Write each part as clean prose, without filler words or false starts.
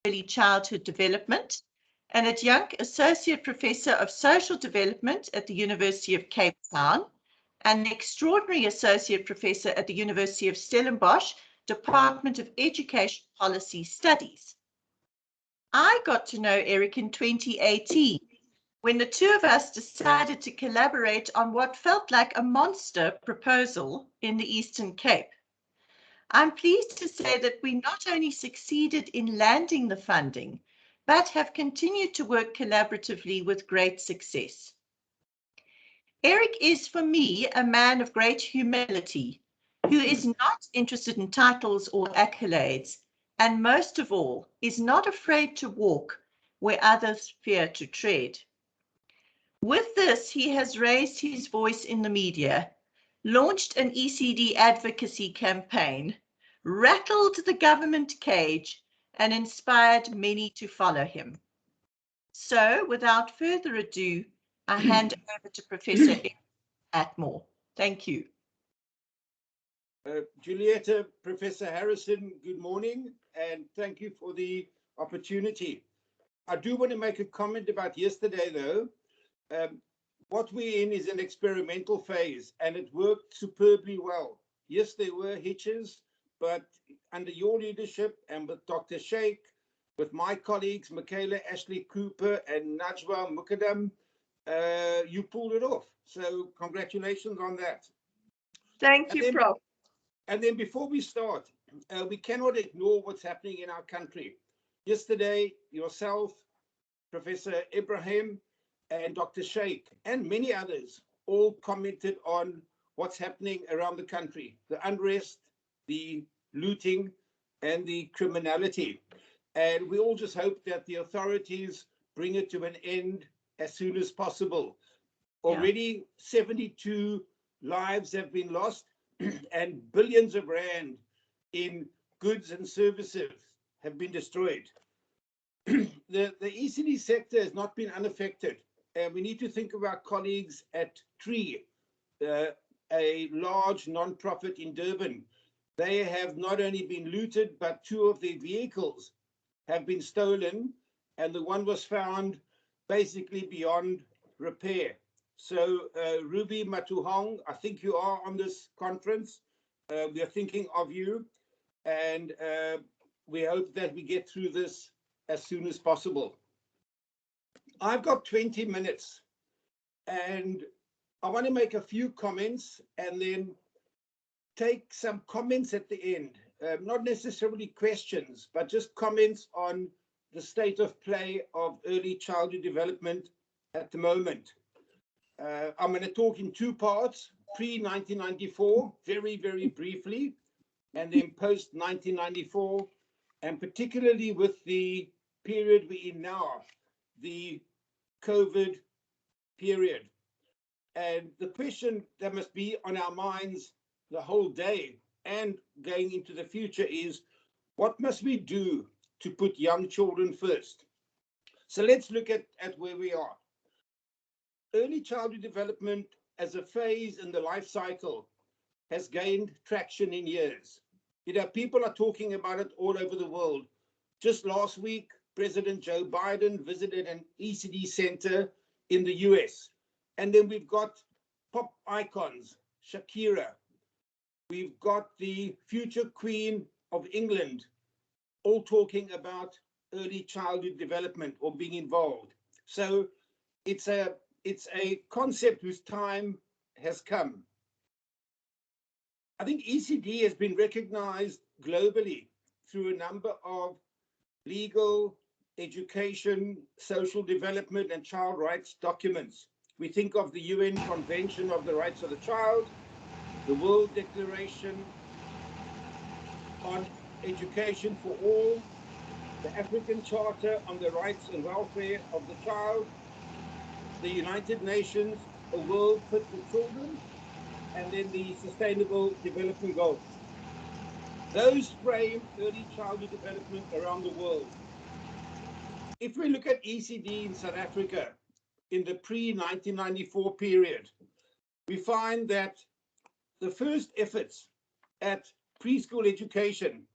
Early Childhood Development, an adjunct Associate Professor of Social Development at the University of Cape Town, and an Extraordinary Associate Professor at the University of Stellenbosch, Department of Education Policy Studies. I got to know Eric in 2018, when the two of us decided to collaborate on what felt like a monster proposal in the Eastern Cape. I'm pleased to say that we not only succeeded in landing the funding, but have continued to work collaboratively with great success. Eric is, for me, a man of great humility, who is not interested in titles or accolades, and most of all, is not afraid to walk where others fear to tread. With this, he has raised his voice in the media, launched an ECD advocacy campaign, rattled the government cage, and inspired many to follow him. So, without further ado, I hand over to Professor Atmore. Thank you. Julietta, Professor Harrison, good morning, and thank you for the opportunity. I do want to make a comment about yesterday, though. What we're in is an experimental phase, and it worked superbly well. Yes, there were hitches, but under your leadership and with Dr. Sheikh, with my colleagues, Michaela Ashley Cooper and Najwa Mukadam, you pulled it off. So congratulations on that. Thank you, Prof. And then before we start, we cannot ignore what's happening in our country. Yesterday, yourself, Professor Ibrahim, and Dr. Sheikh, and many others, all commented on what's happening around the country, the unrest, the looting, and the criminality. And we all just hope that the authorities bring it to an end as soon as possible. Already 72 lives have been lost and billions of rand in goods and services have been destroyed. The ECD sector has not been unaffected. And we need to think of our colleagues at TREE, a large non-profit in Durban. They have not only been looted, but two of their vehicles have been stolen, and the one was found basically beyond repair. So Ruby Matuhong, I think you are on this conference. We are thinking of you, and we hope that we get through this as soon as possible. I've got 20 minutes, and I want to make a few comments and then take some comments at the end, not necessarily questions, but just comments on the state of play of early childhood development at the moment. I'm going to talk in two parts, pre-1994, very, very briefly, and then post-1994, and particularly with the period we're in now, the COVID period. And the question that must be on our minds the whole day and going into the future is, what must we do to put young children first? So let's look at where we are. Early childhood development as a phase in the life cycle has gained traction in years. You know, people are talking about it all over the world. Just last week, President Joe Biden visited an ECD center in the US. And then we've got pop icons, Shakira. We've got the future Queen of England, all talking about early childhood development or being involved. So it's a concept whose time has come. I think ECD has been recognized globally through a number of legal, education, social development, and child rights documents. We think of the UN Convention of the Rights of the Child, the World Declaration on Education for All, the African Charter on the Rights and Welfare of the Child, the United Nations, A World Fit for Children, and then the Sustainable Development Goals. Those frame early childhood development around the world. If we look at ECD in South Africa in the pre-1994 period, we find that the first efforts at preschool education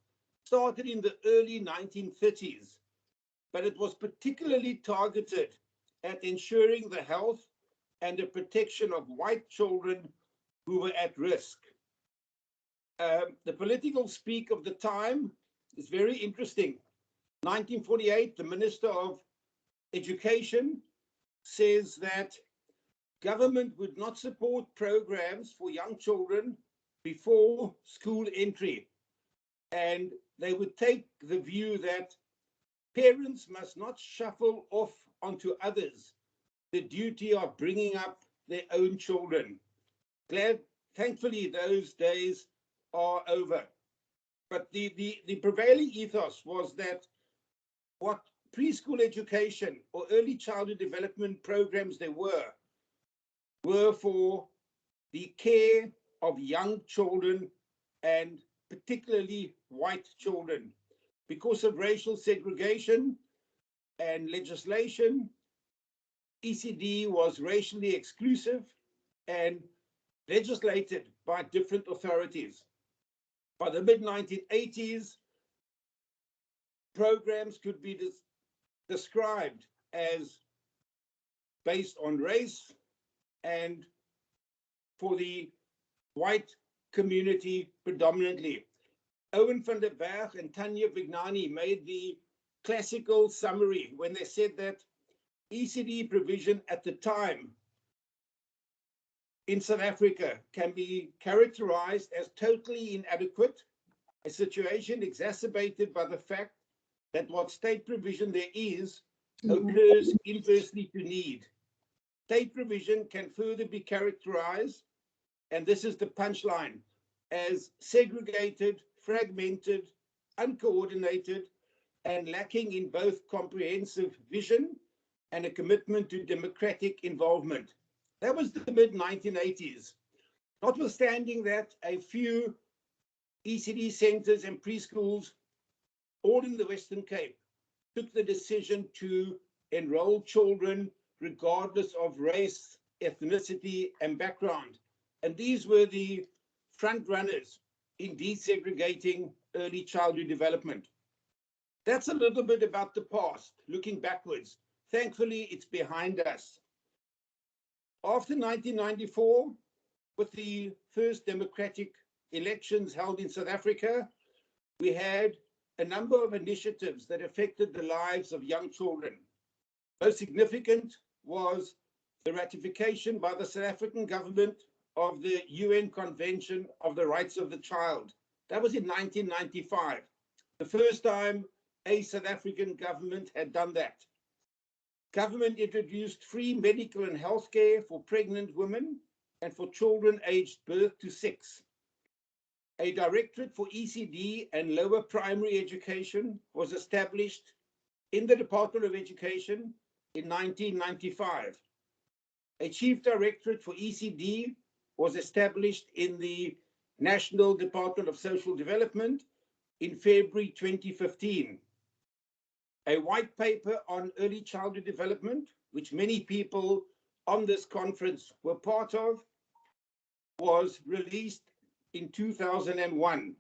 started in the early 1930s but it was particularly targeted at ensuring the health and the protection of white children who were at risk. The political speak of the time is very interesting. 1948, the Minister of Education says that government would not support programs for young children before school entry. And they would take the view that parents must not shuffle off onto others the duty of bringing up their own children. Thankfully, those days are over. But the prevailing ethos was that what preschool education or early childhood development programs there were for the care of young children, and particularly white children. Because of racial segregation and legislation, ECD was racially exclusive and legislated by different authorities. By the mid-1980s, programs could be described as based on race and for the white community predominantly. Owen van der Berg and Tanya Vignani made the classical summary when they said that ECD provision at the time in South Africa can be characterized as totally inadequate, a situation exacerbated by the fact that what state provision there is occurs inversely to need. State provision can further be characterized, and this is the punchline, as segregated, fragmented, uncoordinated, and lacking in both comprehensive vision and a commitment to democratic involvement. That was the mid-1980s. Notwithstanding that, a few ECD centers and preschools, all in the Western Cape, took the decision to enroll children regardless of race, ethnicity, and background. And these were the front runners in desegregating early childhood development. That's a little bit about the past, looking backwards. Thankfully, it's behind us. After 1994, with the first democratic elections held in South Africa, we had a number of initiatives that affected the lives of young children. Most significant was the ratification by the South African government of the UN Convention of the Rights of the Child. That was in 1995, the first time a South African government had done that. Government introduced free medical and health care for pregnant women and for children aged birth to 6. A directorate for ECD and lower primary education was established in the Department of Education in 1995. A chief directorate for ECD was established in the National Department of Social Development in February 2015. A white paper on early childhood development, which many people on this conference were part of, was released in 2001.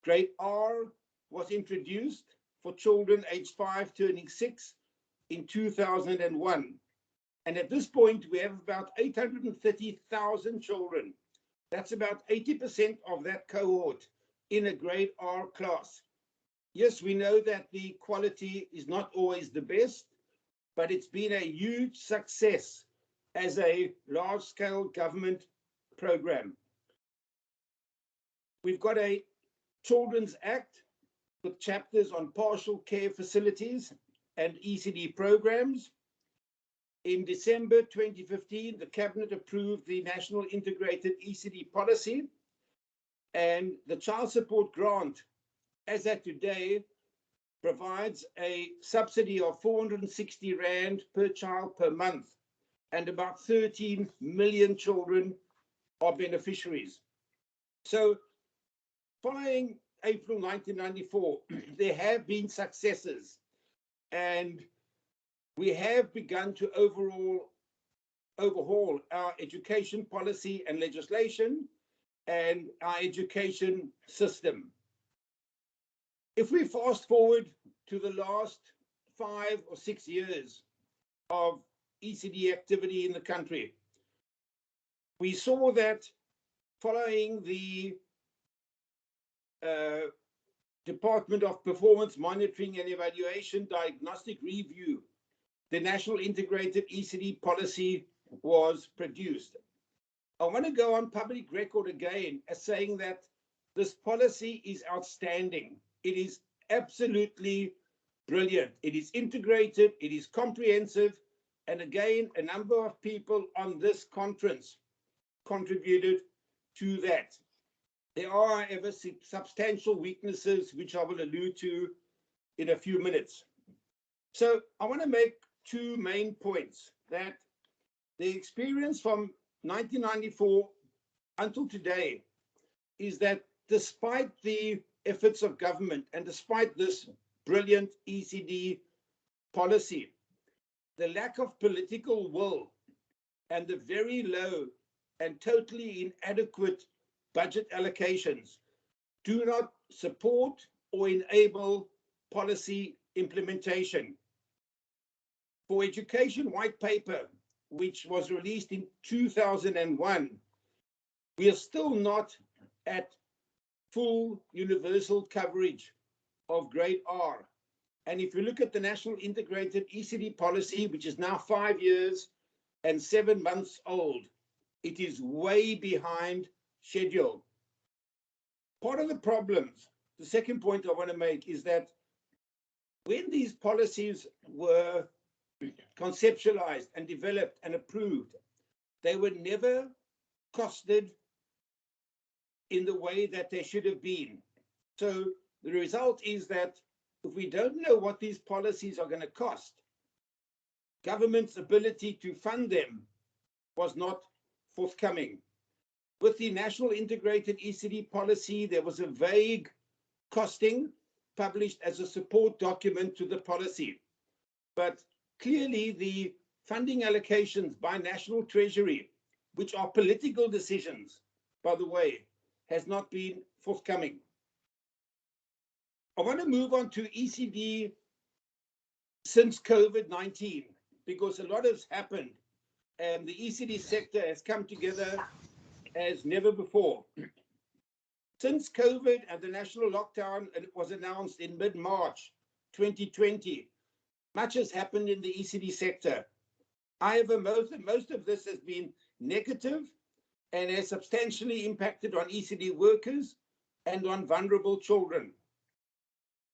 Grade R was introduced for children aged 5 turning 6 in 2001. And at this point, we have about 830,000 children. That's about 80% of that cohort in a grade R class. Yes, we know that the quality is not always the best, but it's been a huge success as a large-scale government program. We've got a Children's Act with chapters on partial care facilities and ECD programs. In December 2015, the Cabinet approved the National Integrated ECD Policy, and the child support grant, as at today, provides a subsidy of 460 Rand per child per month, and about 13 million children are beneficiaries. So following April 1994, there have been successes, and we have begun to overhaul our education policy and legislation and our education system. If we fast forward to the last 5 or 6 years of ECD activity in the country, we saw that following the Department of Performance Monitoring and Evaluation Diagnostic Review, the National Integrated ECD Policy was produced. I want to go on public record again as saying that this policy is outstanding. It is absolutely brilliant. It is integrated, it is comprehensive, and again, a number of people on this conference contributed to that. There are, however, substantial weaknesses, which I will allude to in a few minutes. So I want to make two main points: that the experience from 1994 until today is that despite the efforts of government and despite this brilliant ECD policy, the lack of political will and the very low and totally inadequate budget allocations do not support or enable policy implementation. For Education White Paper, which was released in 2001, we are still not at full universal coverage of grade R. And if you look at the National Integrated ECD Policy, which is now 5 years and 7 months old, it is way behind schedule. Part of the problems, the second point I want to make, is that when these policies were conceptualized and developed and approved, they were never costed in the way that they should have been. So the result is that if we don't know what these policies are going to cost, government's ability to fund them was not forthcoming. With the National Integrated ECD Policy, there was a vague costing published as a support document to the policy. But clearly the funding allocations by National Treasury, which are political decisions, by the way, has not been forthcoming. I want to move on to ECD since COVID-19, because a lot has happened and the ECD sector has come together as never before. Since COVID and the national lockdown was announced in mid-March 2020, much has happened in the ECD sector. However, most of this has been negative and has substantially impacted on ECD workers and on vulnerable children.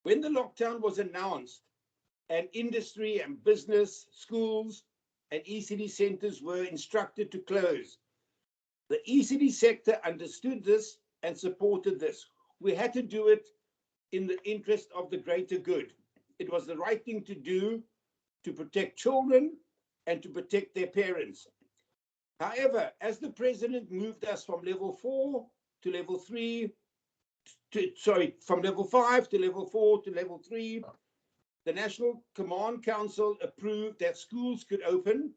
When the lockdown was announced and industry and business, schools and ECD centers were instructed to close, the ECD sector understood this and supported this. We had to do it in the interest of the greater good. It was the right thing to do to protect children and to protect their parents. However, as the president moved us from level 4 to level 3, from level 5 to level 4 to level 3, the National Command Council approved that schools could open,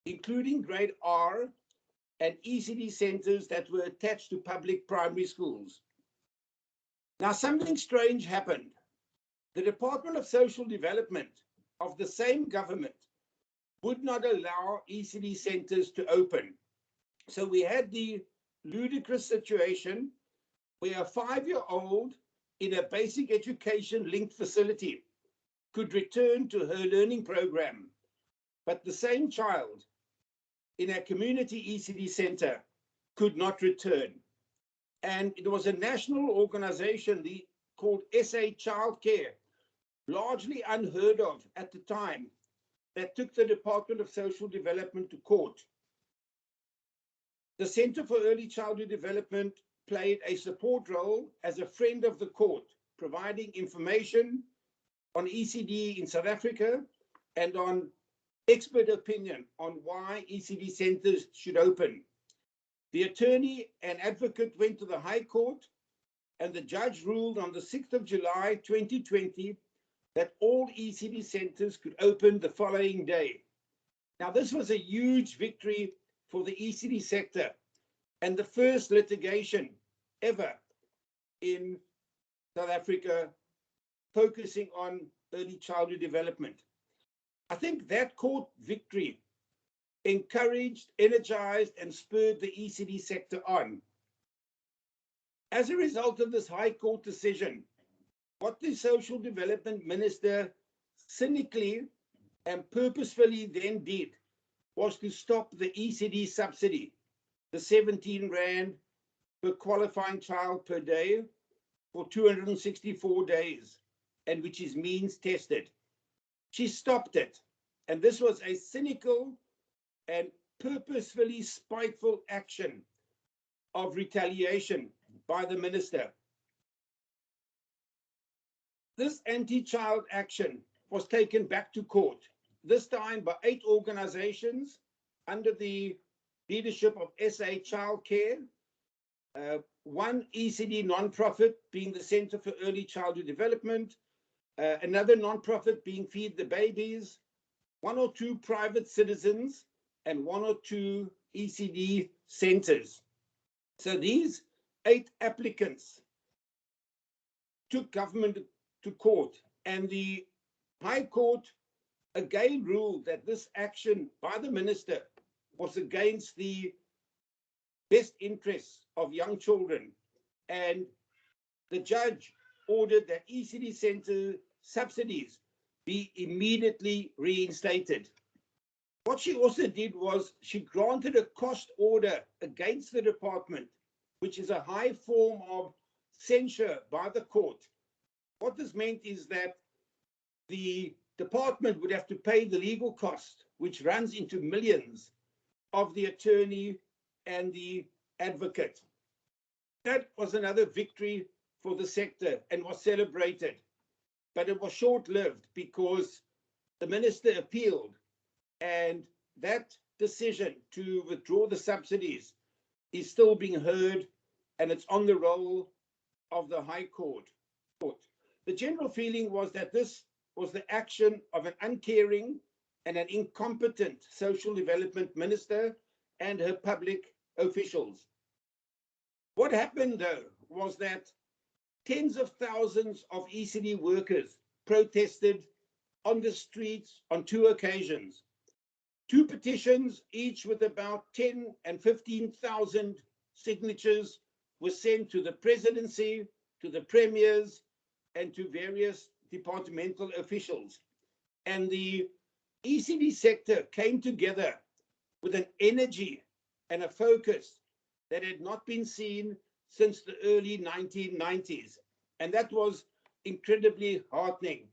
including grade R and ECD centers that were attached to public primary schools. Now, something strange happened. The Department of Social Development of the same government would not allow ECD centers to open. So we had the ludicrous situation where a 5-year-old in a basic education linked facility could return to her learning program, but the same child in a community ECD center could not return. And it was a national organization called SA Childcare, largely unheard of at the time, that took the Department of Social Development to court. The Center for Early Childhood Development played a support role as a friend of the court, providing information on ECD in South Africa and on expert opinion on why ECD centers should open. The attorney and advocate went to the High Court, and the judge ruled on the 6th of July 2020 that all ECD centers could open the following day. Now, this was a huge victory for the ECD sector and the first litigation ever in South Africa focusing on early childhood development. I think that court victory encouraged, energized, and spurred the ECD sector on. As a result of this High Court decision, what the Social Development Minister cynically and purposefully then did was to stop the ECD subsidy, the 17 Rand per qualifying child per day for 264 days, and which is means tested. She stopped it. And this was a cynical and purposefully spiteful action of retaliation by the minister. This anti-child action was taken back to court, this time by 8 organizations under the leadership of SA Childcare, one ECD non-profit being the Center for Early Childhood Development, another non-profit being Feed the Babies, 1 or 2 private citizens, and 1 or 2 ECD centers. So these 8 applicants took government to court, and the High Court again ruled that this action by the minister was against the best interests of young children, and the judge ordered that ECD center subsidies be immediately reinstated. What she also did was she granted a cost order against the department, which is a high form of censure by the court. What this meant is that the department would have to pay the legal cost, which runs into millions, of the attorney and the advocate. That was another victory for the sector and was celebrated. But it was short-lived because the minister appealed, and that decision to withdraw the subsidies is still being heard, and it's on the roll of the High Court. The general feeling was that this was the action of an uncaring and an incompetent social development minister and her public officials. What happened, though, was that tens of thousands of ECD workers protested on the streets on 2 occasions. 2 petitions, each with about 10 and 15,000 signatures, were sent to the presidency, to the premiers, and to various departmental officials. And the ECD sector came together with an energy and a focus that had not been seen since the early 1990s. And that was incredibly heartening.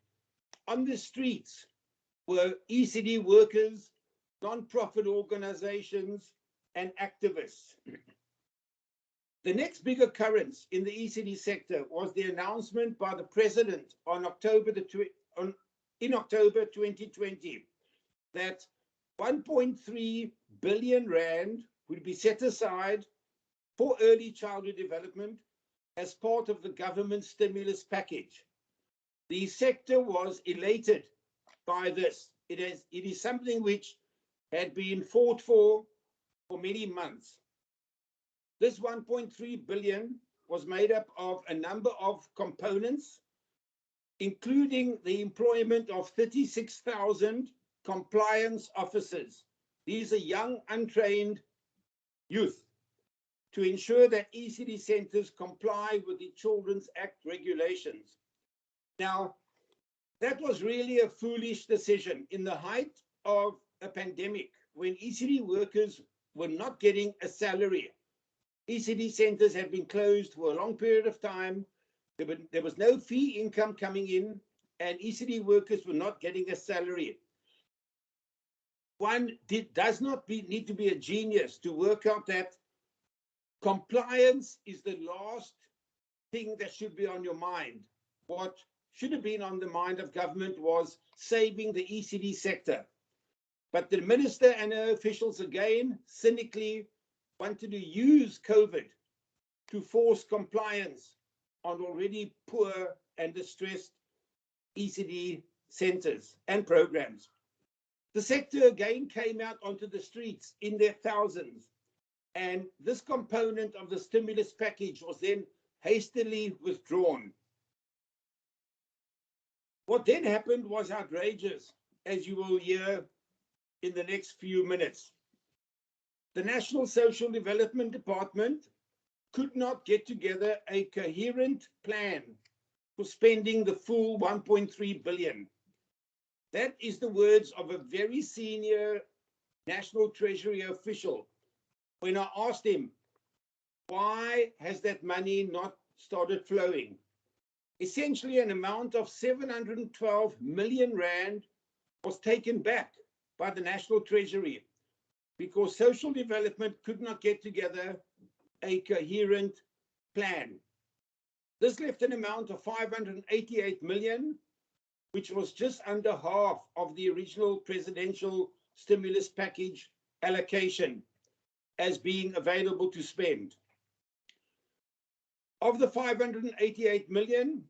On the streets were ECD workers, non-profit organizations, and activists. The next big occurrence in the ECD sector was the announcement by the president in October 2020 that 1.3 billion Rand would be set aside for early childhood development as part of the government stimulus package. The sector was elated by this. It is something which had been fought for many months. This 1.3 billion was made up of a number of components, including the employment of 36,000 compliance officers. These are young, untrained youth, to ensure that ECD centers comply with the Children's Act regulations. Now, that was really a foolish decision in the height of a pandemic, when ECD workers were not getting a salary. ECD centers had been closed for a long period of time. There was no fee income coming in, and ECD workers were not getting a salary. One does not need to be a genius to work out that compliance is the last thing that should be on your mind. What should have been on the mind of government was saving the ECD sector. But the minister and her officials again cynically wanted to use COVID to force compliance on already poor and distressed ECD centers and programs. The sector again came out onto the streets in their thousands, and this component of the stimulus package was then hastily withdrawn. What then happened was outrageous, as you will hear in the next few minutes. The National Social Development Department could not get together a coherent plan for spending the full 1.3 billion. That is the words of a very senior National Treasury official when I asked him, why has that money not started flowing? Essentially, an amount of 712 million rand was taken back by the National Treasury because social development could not get together a coherent plan. This left an amount of 588 million, which was just under half of the original presidential stimulus package allocation as being available to spend. Of the 588 million,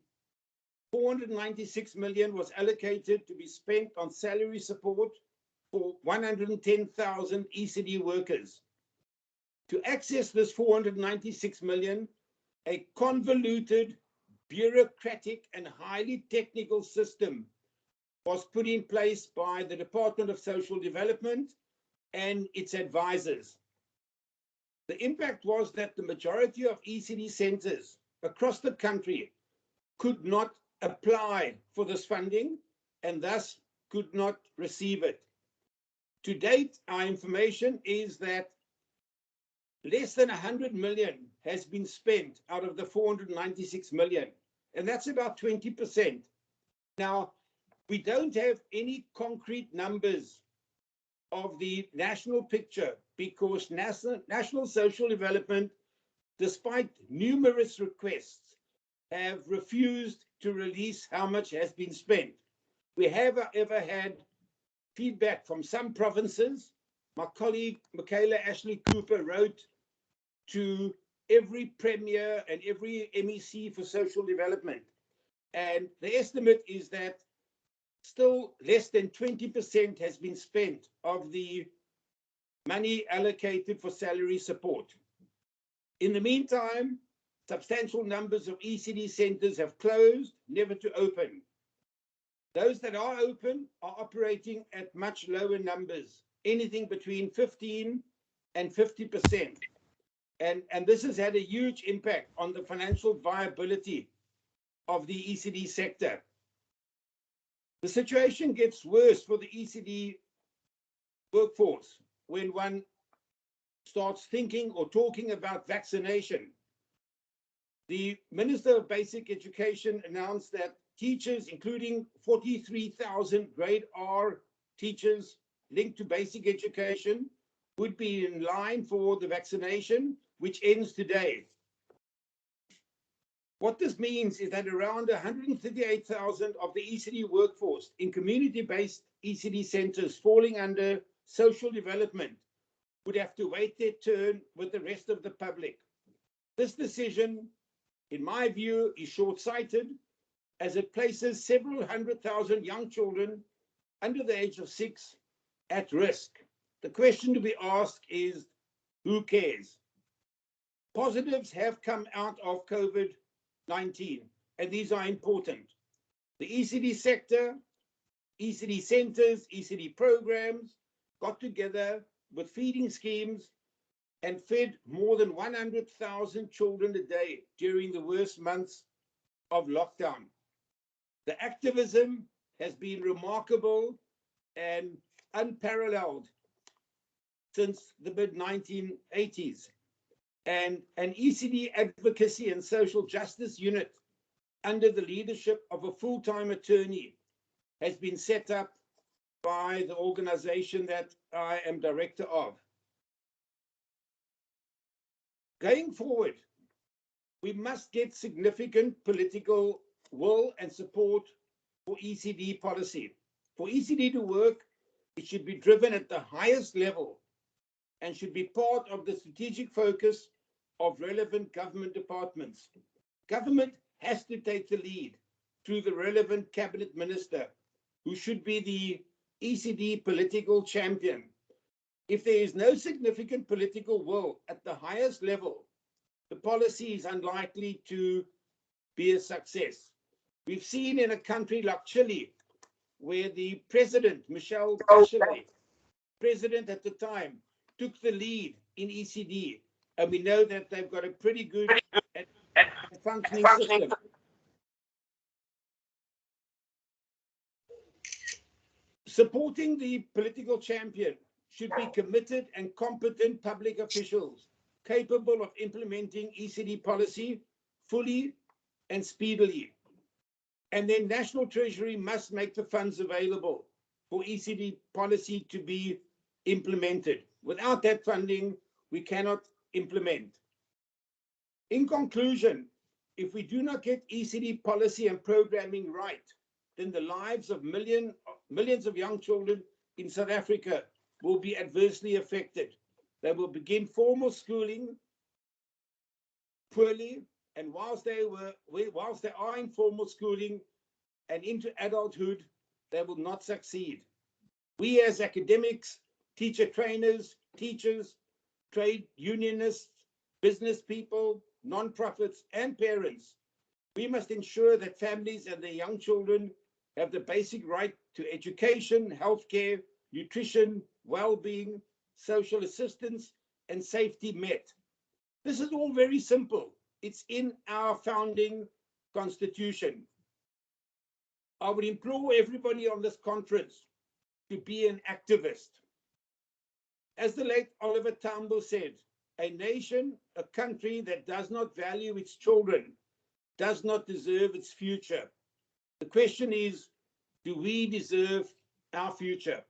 496 million was allocated to be spent on salary support for 110,000 ECD workers. To access this 496 million, a convoluted, bureaucratic, and highly technical system was put in place by the Department of Social Development and its advisors. The impact was that the majority of ECD centers across the country could not apply for this funding and thus could not receive it. To date, our information is that less than 100 million has been spent out of the 496 million, and that's about 20%. Now, we don't have any concrete numbers of the national picture because National Social Development, despite numerous requests, have refused to release how much has been spent. We have, however, had feedback from some provinces. My colleague, Michaela Ashley Cooper, wrote to every Premier and every MEC for social development. And the estimate is that still less than 20% has been spent of the money allocated for salary support. In the meantime, substantial numbers of ECD centers have closed, never to open. Those that are open are operating at much lower numbers, anything between 15 and 50%. And this has had a huge impact on the financial viability of the ECD sector. The situation gets worse for the ECD workforce when one starts thinking or talking about vaccination. The Minister of Basic Education announced that teachers, including 43,000 grade R teachers linked to basic education, would be in line for the vaccination, which ends today. What this means is that around 138,000 of the ECD workforce in community-based ECD centers falling under social development would have to wait their turn with the rest of the public. This decision, in my view, is short-sighted as it places several 100,000 young children under the age of 6 at risk. The question to be asked is, who cares? Positives have come out of COVID-19, and these are important. The ECD sector, ECD centers, ECD programs got together with feeding schemes and fed more than 100,000 children a day during the worst months of lockdown. The activism has been remarkable and unparalleled since the mid-1980s. And an ECD advocacy and social justice unit under the leadership of a full-time attorney has been set up by the organization that I am director of. Going forward, we must get significant political will and support for ECD policy. For ECD to work, it should be driven at the highest level and should be part of the strategic focus of relevant government departments. Government has to take the lead through the relevant cabinet minister, who should be the ECD political champion. If there is no significant political will at the highest level, the policy is unlikely to be a success. We've seen in a country like Chile where the president, Michelle Bachelet, president at the time, took the lead in ECD. And we know that they've got a pretty good and functioning system. Supporting the political champion should be committed and competent public officials capable of implementing ECD policy fully and speedily. And then National Treasury must make the funds available for ECD policy to be implemented. Without that funding, we cannot implement. In conclusion, if we do not get ECD policy and programming right, then the lives of millions of young children in South Africa will be adversely affected. They will begin formal schooling poorly, and whilst they are in formal schooling and into adulthood, they will not succeed. We as academics, teacher trainers, teachers, trade unionists, business people, non-profits, and parents, we must ensure that families and their young children have the basic right to education, healthcare, nutrition, well-being, social assistance, and safety met. This is all very simple. It's in our founding constitution. I would implore everybody on this conference to be an activist. As the late Oliver Tambo said, a nation, a country that does not value its children does not deserve its future. The question is, do we deserve our future?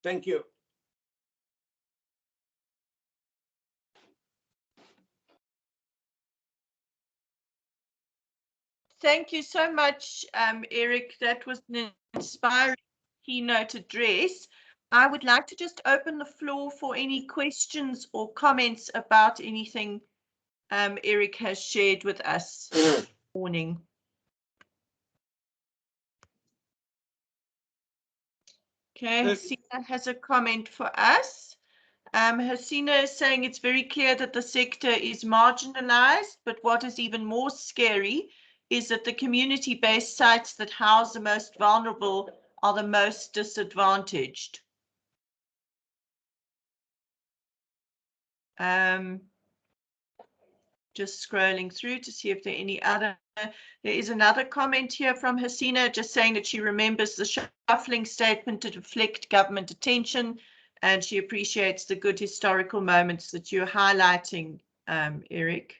Thank you. Thank you so much, Eric. That was an inspiring keynote address. I would like to just open the floor for any questions or comments about anything Eric has shared with us this morning. Okay, Hasina has a comment for us. Hasina is saying it's very clear that the sector is marginalized, but what is even more scary is that the community-based sites that house the most vulnerable are the most disadvantaged. Just scrolling through to see if there are any other. There is another comment here from Hasina just saying that she remembers the shuffling statement to deflect government attention, and she appreciates the good historical moments that you're highlighting, Eric.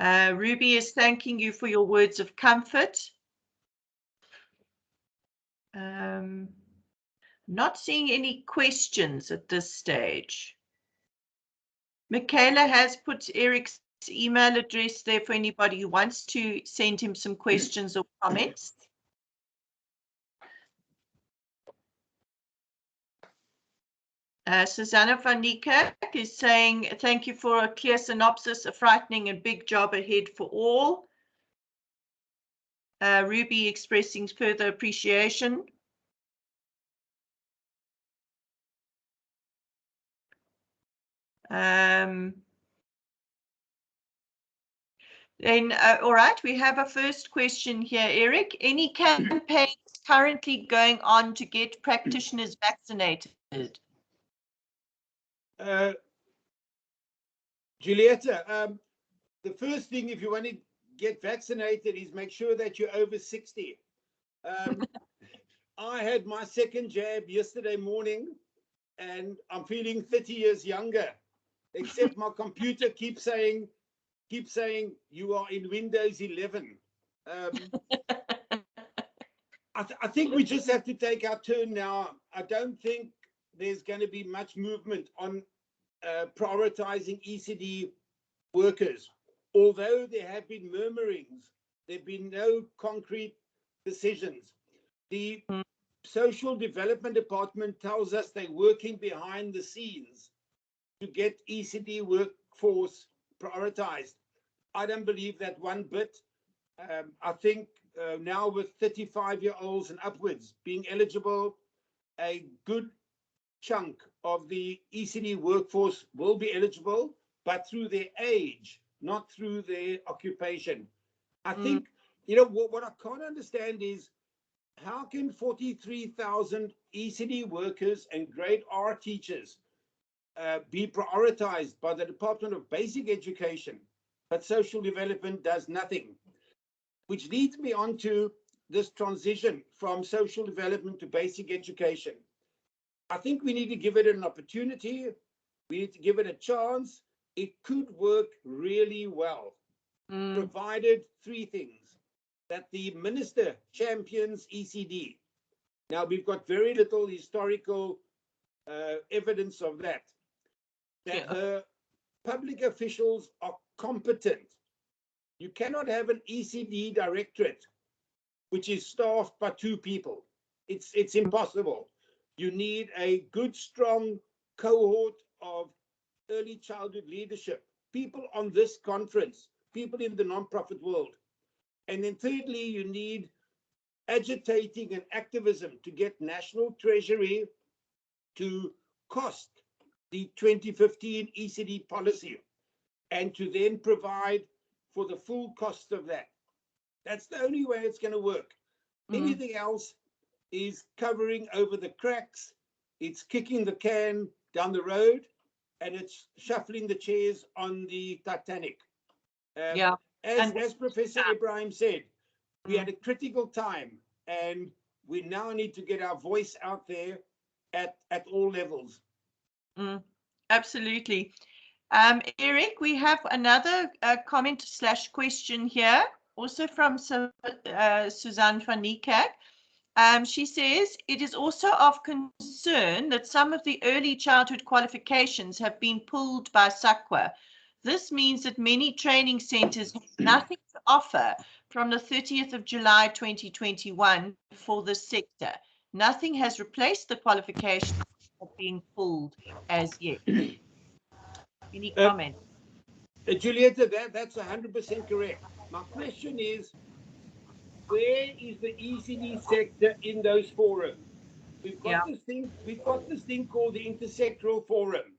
Ruby is thanking you for your words of comfort. Not seeing any questions at this stage. Michaela has put Eric's email address there for anybody who wants to send him some questions or comments. Susanna van Niekerk is saying, thank you for a clear synopsis, a frightening and big job ahead for all. Ruby expressing further appreciation. Then, all right, we have a first question here, Eric. Any campaigns currently going on to get practitioners vaccinated? Julietta, the first thing, if you want to get vaccinated, is make sure that you're over 60. I had my second jab yesterday morning, and I'm feeling 30 years younger, except my computer keeps saying you are in Windows 11. I think we just have to take our turn now. I don't think there's going to be much movement on prioritizing ECD workers. Although there have been murmurings, there have been no concrete decisions. The Social Development Department tells us they're working behind the scenes to get ECD workforce prioritized. I don't believe that one bit. I think now with 35-year-olds and upwards being eligible, a good chunk of the ECD workforce will be eligible, but through their age, not through their occupation. I think, you know, what I can't understand is how can 43,000 ECD workers and grade R teachers be prioritized by the Department of Basic Education, but social development does nothing? Which leads me on to this transition from social development to basic education. I think we need to give it an opportunity. We need to give it a chance. It could work really well, provided three things: that the minister champions ECD. Now, we've got very little historical evidence of that. That her public officials are competent. You cannot have an ECD directorate which is staffed by two people. It's impossible. You need a good, strong cohort of early childhood leadership, people on this conference, people in the nonprofit world. And then thirdly, you need agitating and activism to get National Treasury to cost the 2015 ECD policy and to then provide for the full cost of that. That's the only way it's going to work. Anything else is covering over the cracks. It's kicking the can down the road, and it's shuffling the chairs on the Titanic. As Professor Ibrahim said, we had a critical time, and we now need to get our voice out there at all levels. Absolutely. Eric, we have another comment / question here, also from Suzanne van Niekerk. She says, it is also of concern that some of the early childhood qualifications have been pulled by SAQA. This means that many training centers have nothing to offer from the 30th of July 2021 for this sector. Nothing has replaced the qualifications that have been pulled as yet. Any comment? Julieta, that's 100% correct. My question is, where is the ECD sector in those forums? We've got this thing called the Intersectoral Forum.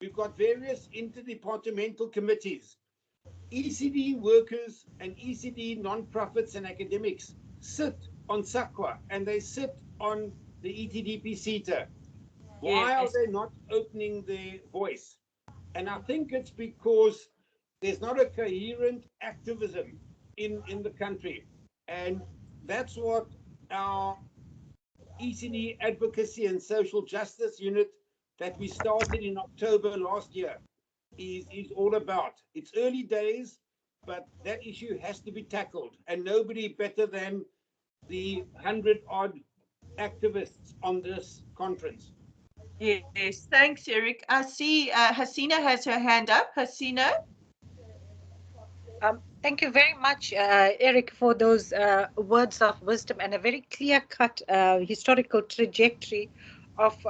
We've got various interdepartmental committees. ECD workers and ECD nonprofits and academics sit on SAQA and they sit on the ETDP CETA. Why are they not opening their voice? And I think it's because there's not a coherent activism in the country. And that's what our ECD Advocacy and Social Justice Unit that we started in October last year is all about. It's early days, but that issue has to be tackled. And nobody better than the 100-odd activists on this conference. Yes, thanks, Eric. I see Hasina has her hand up. Hasina? Thank you very much, Eric, for those words of wisdom and a very clear-cut historical trajectory of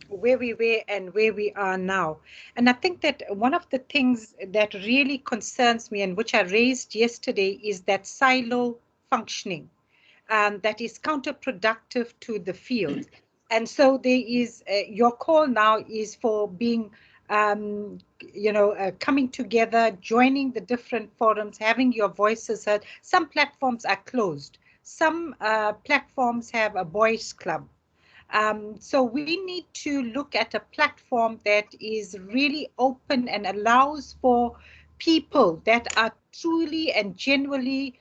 where we were and where we are now. And I think that one of the things that really concerns me and which I raised yesterday is that silo functioning that is counterproductive to the field. And so there is your call now is for being coming together, joining the different forums, having your voices heard. Some platforms are closed. Some platforms have a boys club. So we need to look at a platform that is really open and allows for people that are truly and genuinely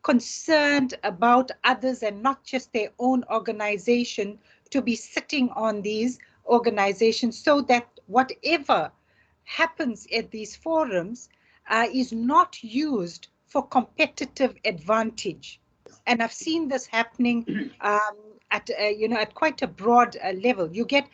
concerned about others and not just their own organization to be sitting on these organizations, so that whatever happens at these forums is not used for competitive advantage. And I've seen this happening at quite a broad level. You get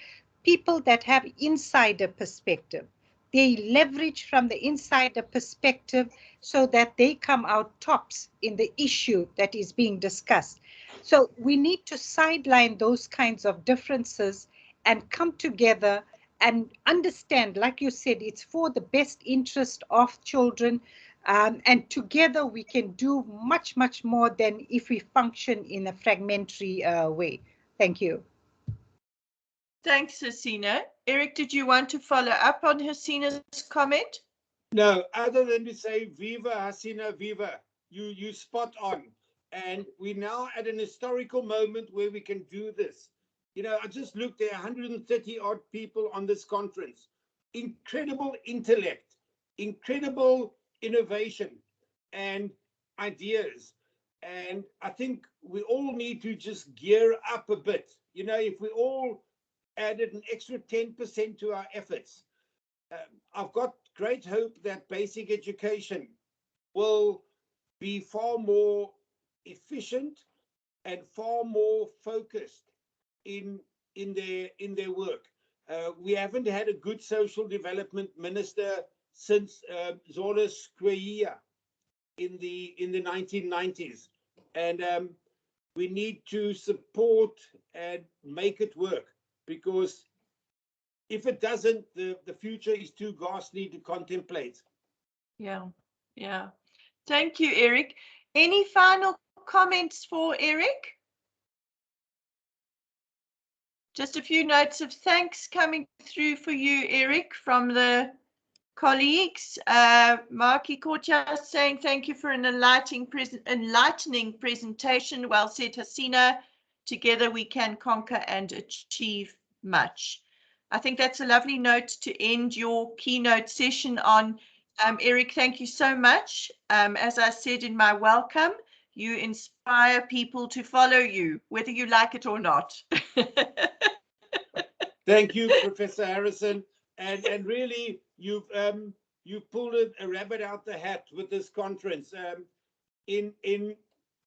people that have insider perspective. They leverage from the insider perspective so that they come out tops in the issue that is being discussed. So we need to sideline those kinds of differences and come together and understand, like you said, it's for the best interest of children. And together we can do much, much more than if we function in a fragmentary way. Thank you. Thanks, Hasina. Eric, did you want to follow up on Hasina's comment? No, other than to say, Viva Hasina, Viva. You spot on. And we're now at an historical moment where we can do this. You know, I just looked, there are 130 odd people on this conference. Incredible intellect, incredible innovation and ideas. And I think we all need to just gear up a bit. You know, if we all added an extra 10% to our efforts, I've got great hope that basic education will be far more efficient and far more focused in their work. We haven't had a good social development minister since Zola Squia in the 1990s, and we need to support and make it work, because if it doesn't, the future is too ghastly to contemplate. Yeah, yeah. Thank you, Eric. Any final comments for Eric? Just a few notes of thanks coming through for you, Eric, from the colleagues. Marky Korcha saying thank you for an enlightening presentation. Well said, Hasina. Together we can conquer and achieve much. I think that's a lovely note to end your keynote session on. Eric, thank you so much. As I said in my welcome, you inspire people to follow you, whether you like it or not. Thank you, Professor Harrison. And really, you've pulled a rabbit out the hat with this conference. In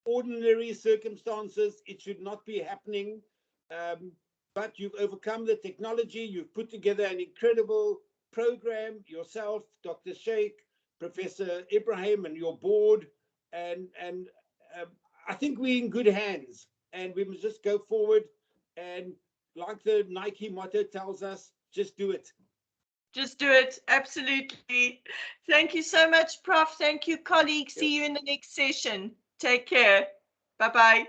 ordinary circumstances, it should not be happening. But you've overcome the technology. You've put together an incredible program yourself, Dr. Sheikh, Professor Ibrahim, and your board. And I think we're in good hands. And we must just go forward. And like the Nike motto tells us, just do it. Just do it. Absolutely. Thank you so much, Prof. Thank you, colleagues. See you in the next session. Take care. Bye-bye.